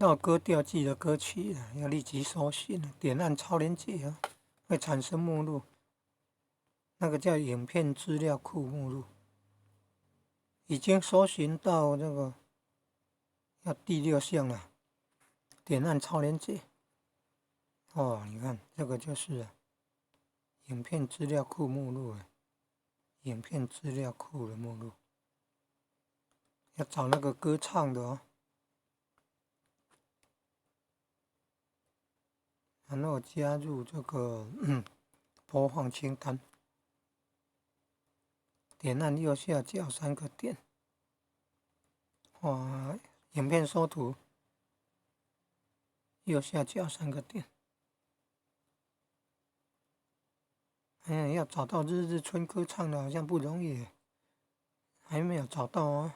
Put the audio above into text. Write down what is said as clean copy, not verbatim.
到歌调记的歌曲要立即搜寻，点按超连结会产生目录，那个叫影片资料库目录，已经搜寻到这个要第6项了，点按超连结。你看这个就是影片资料库目录，影片资料库的目录，要找那个歌唱的然后加入这个播放清单，点按右下角3个点，影片搜图，右下角3个点。要找到日日春歌唱的好像不容易，还没有找到